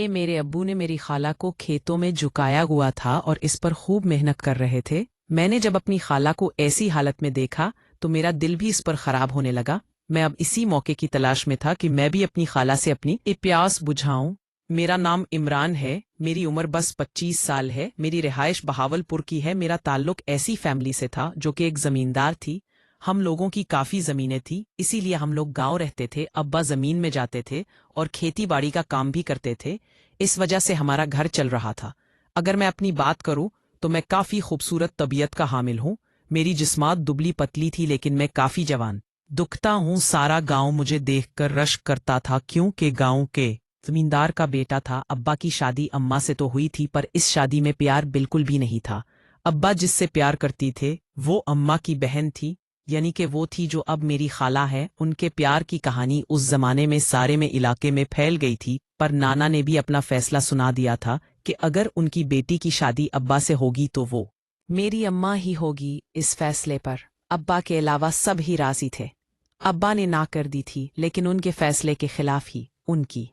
मेरे अब्बू ने मेरी खाला को खेतों में झुकाया हुआ था और इस पर खूब मेहनत कर रहे थे। मैंने जब अपनी खाला को ऐसी हालत में देखा तो मेरा दिल भी इस पर खराब होने लगा। मैं अब इसी मौके की तलाश में था कि मैं भी अपनी खाला से अपनी ये प्यास बुझाऊं। मेरा नाम इमरान है, मेरी उम्र बस 25 साल है, मेरी रिहाइश बहावलपुर की है। मेरा ताल्लुक ऐसी फैमिली से था जो कि एक जमींदार थी। हम लोगों की काफ़ी ज़मीनें थी, इसीलिए हम लोग गांव रहते थे। अब्बा ज़मीन में जाते थे और खेती बाड़ी का काम भी करते थे। इस वजह से हमारा घर चल रहा था। अगर मैं अपनी बात करूं तो मैं काफ़ी खूबसूरत तबीयत का हामिल हूं। मेरी जिस्मात दुबली पतली थी लेकिन मैं काफ़ी जवान दुखता हूं। सारा गांव मुझे देखकर रश्क करता था क्योंकि गांव के जमींदार का बेटा था। अब्बा की शादी अम्मा से तो हुई थी पर इस शादी में प्यार बिल्कुल भी नहीं था। अब्बा जिससे प्यार करती थे वो अम्मा की बहन थी, यानी कि वो थी जो अब मेरी खाला है। उनके प्यार की कहानी उस जमाने में सारे में इलाके में फैल गई थी, पर नाना ने भी अपना फैसला सुना दिया था कि अगर उनकी बेटी की शादी अब्बा से होगी तो वो मेरी अम्मा ही होगी। इस फैसले पर अब्बा के अलावा सब ही राजी थे। अब्बा ने ना कर दी थी लेकिन उनके फैसले के खिलाफ ही उनकी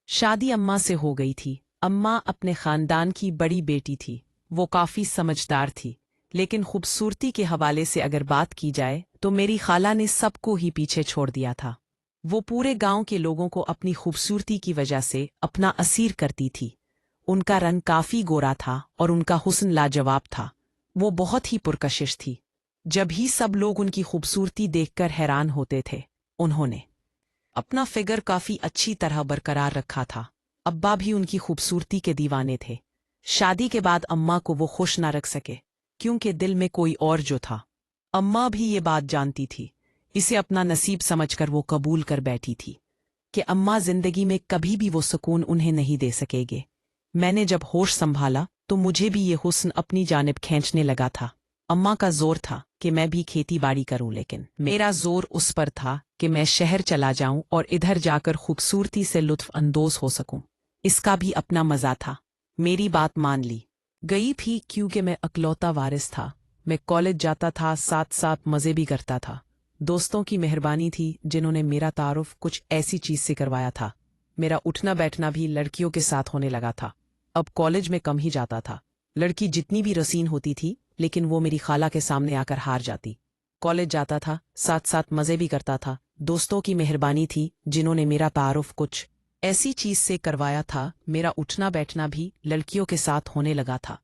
शादी अम्मा से हो गई थी। अम्मा अपने खानदान की बड़ी बेटी थी, वो काफ़ी समझदार थी, लेकिन खूबसूरती के हवाले से अगर बात की जाए तो मेरी खाला ने सबको ही पीछे छोड़ दिया था। वो पूरे गांव के लोगों को अपनी खूबसूरती की वजह से अपना असीर करती थी। उनका रंग काफ़ी गोरा था और उनका हुस्न लाजवाब था। वो बहुत ही पुरकशिश थी। जब ही सब लोग उनकी खूबसूरती देखकर हैरान होते थे, उन्होंने अपना फिगर काफ़ी अच्छी तरह बरकरार रखा था। अब्बा भी उनकी खूबसूरती के दीवाने थे। शादी के बाद अम्मा को वो खुश ना रख सके क्योंकि दिल में कोई और जो था। अम्मा भी ये बात जानती थी, इसे अपना नसीब समझकर वो कबूल कर बैठी थी कि अम्मा जिंदगी में कभी भी वो सुकून उन्हें नहीं दे सकेंगे। मैंने जब होश संभाला तो मुझे भी ये हुस्न अपनी जानिब खींचने लगा था। अम्मा का जोर था कि मैं भी खेती बाड़ी करूं, लेकिन मेरा जोर उस पर था कि मैं शहर चला जाऊं और इधर जाकर खूबसूरती से लुत्फ अंदोज हो सकूं। इसका भी अपना मजा था। मेरी बात मान ली गई थी क्योंकि मैं अकलौता वारिस था। मैं कॉलेज जाता था, साथ साथ मज़े भी करता था। दोस्तों की मेहरबानी थी जिन्होंने मेरा तारुफ कुछ ऐसी चीज़ से करवाया था। मेरा उठना बैठना भी लड़कियों के साथ होने लगा था। अब कॉलेज में कम ही जाता था। लड़की जितनी भी रसीन होती थी लेकिन वो मेरी खाला के सामने आकर हार जाती। कॉलेज जाता था, साथ साथ मज़े भी करता था। दोस्तों की मेहरबानी थी जिन्होंने मेरा तारुफ कुछ ऐसी चीज से करवाया था। मेरा उठना बैठना भी लड़कियों के साथ होने लगा था।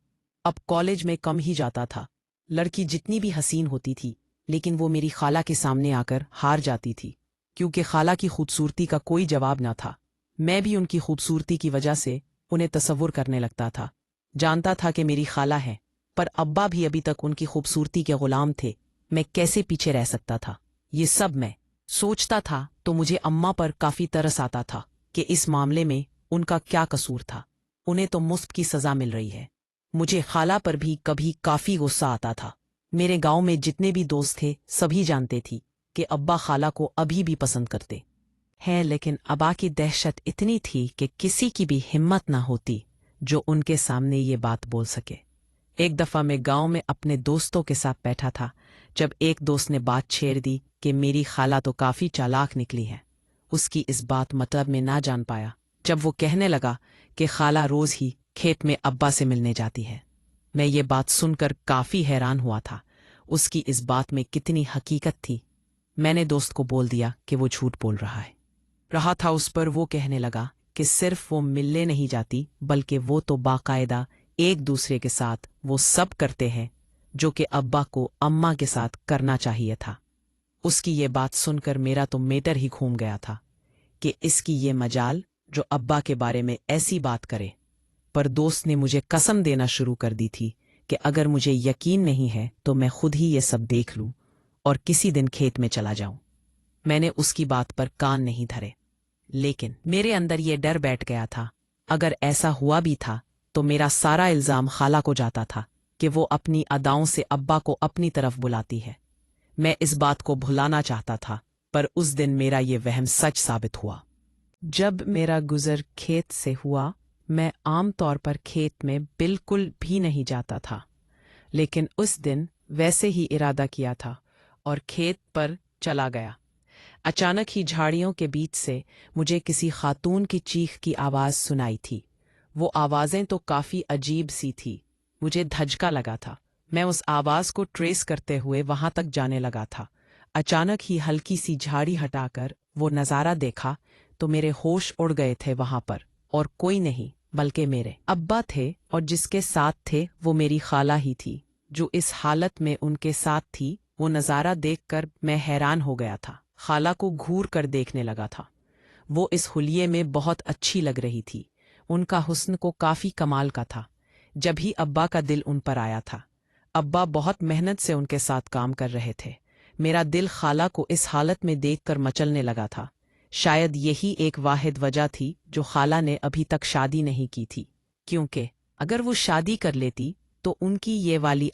अब कॉलेज में कम ही जाता था। लड़की जितनी भी हसीन होती थी लेकिन वो मेरी खाला के सामने आकर हार जाती थी क्योंकि खाला की खूबसूरती का कोई जवाब ना था। मैं भी उनकी खूबसूरती की वजह से उन्हें तसव्वुर करने लगता था। जानता था कि मेरी खाला है, पर अब्बा भी अभी तक उनकी खूबसूरती के गुलाम थे। मैं कैसे पीछे रह सकता था? ये सब मैं सोचता था तो मुझे अम्मा पर काफी तरस आता था कि इस मामले में उनका क्या कसूर था। उन्हें तो मुफ्त की सजा मिल रही है। मुझे खाला पर भी कभी काफी गुस्सा आता था। मेरे गांव में जितने भी दोस्त थे सभी जानते थी कि अब्बा खाला को अभी भी पसंद करते हैं, लेकिन अब्बा की दहशत इतनी थी कि किसी की भी हिम्मत ना होती जो उनके सामने ये बात बोल सके। एक दफा मैं गांव में अपने दोस्तों के साथ बैठा था जब एक दोस्त ने बात छेड़ दी कि मेरी खाला तो काफी चालाक निकली है। उसकी इस बात मतलब में ना जान पाया जब वो कहने लगा कि खाला रोज ही खेत में अब्बा से मिलने जाती है। मैं ये बात सुनकर काफी हैरान हुआ था। उसकी इस बात में कितनी हकीकत थी। मैंने दोस्त को बोल दिया कि वो झूठ बोल रहा था। उस पर वो कहने लगा कि सिर्फ वो मिलने नहीं जाती बल्कि वो तो बाकायदा एक दूसरे के साथ वो सब करते हैं जो कि अब्बा को अम्मा के साथ करना चाहिए था। उसकी ये बात सुनकर मेरा तो मेटर ही घूम गया था कि इसकी ये मजाल जो अब्बा के बारे में ऐसी बात करे। पर दोस्त ने मुझे कसम देना शुरू कर दी थी कि अगर मुझे यकीन नहीं है तो मैं खुद ही ये सब देख लूं और किसी दिन खेत में चला जाऊं। मैंने उसकी बात पर कान नहीं धरे, लेकिन मेरे अंदर ये डर बैठ गया था अगर ऐसा हुआ भी था तो मेरा सारा इल्जाम खाला को जाता था कि वो अपनी अदाओं से अब्बा को अपनी तरफ बुलाती है। मैं इस बात को भुलाना चाहता था, पर उस दिन मेरा ये वहम सच साबित हुआ। जब मेरा गुजर खेत से हुआ, मैं आम तौर पर खेत में बिल्कुल भी नहीं जाता था, लेकिन उस दिन वैसे ही इरादा किया था और खेत पर चला गया। अचानक ही झाड़ियों के बीच से मुझे किसी खातून की चीख की आवाज़ सुनाई थी। वो आवाज़ें तो काफ़ी अजीब सी थी। मुझे धचका लगा था। मैं उस आवाज़ को ट्रेस करते हुए वहां तक जाने लगा था। अचानक ही हल्की सी झाड़ी हटाकर वो नज़ारा देखा तो मेरे होश उड़ गए थे वहां पर, और कोई नहीं बल्कि मेरे अब्बा थे, और जिसके साथ थे वो मेरी खाला ही थी, जो इस हालत में उनके साथ थी। वो नज़ारा देखकर मैं हैरान हो गया था। खाला को घूर कर देखने लगा था। वो इस हुलिये में बहुत अच्छी लग रही थी। उनका हुस्न को काफ़ी कमाल का था। जब ही अब्बा का दिल उन पर आया था। अब्बा बहुत मेहनत से उनके साथ काम कर रहे थे। मेरा दिल खाला को इस हालत में देखकर मचलने लगा था। शायद यही एक वाहिद वजह थी जो खाला ने अभी तक शादी नहीं की थी, क्योंकि अगर वो शादी कर लेती तो उनकी ये वाली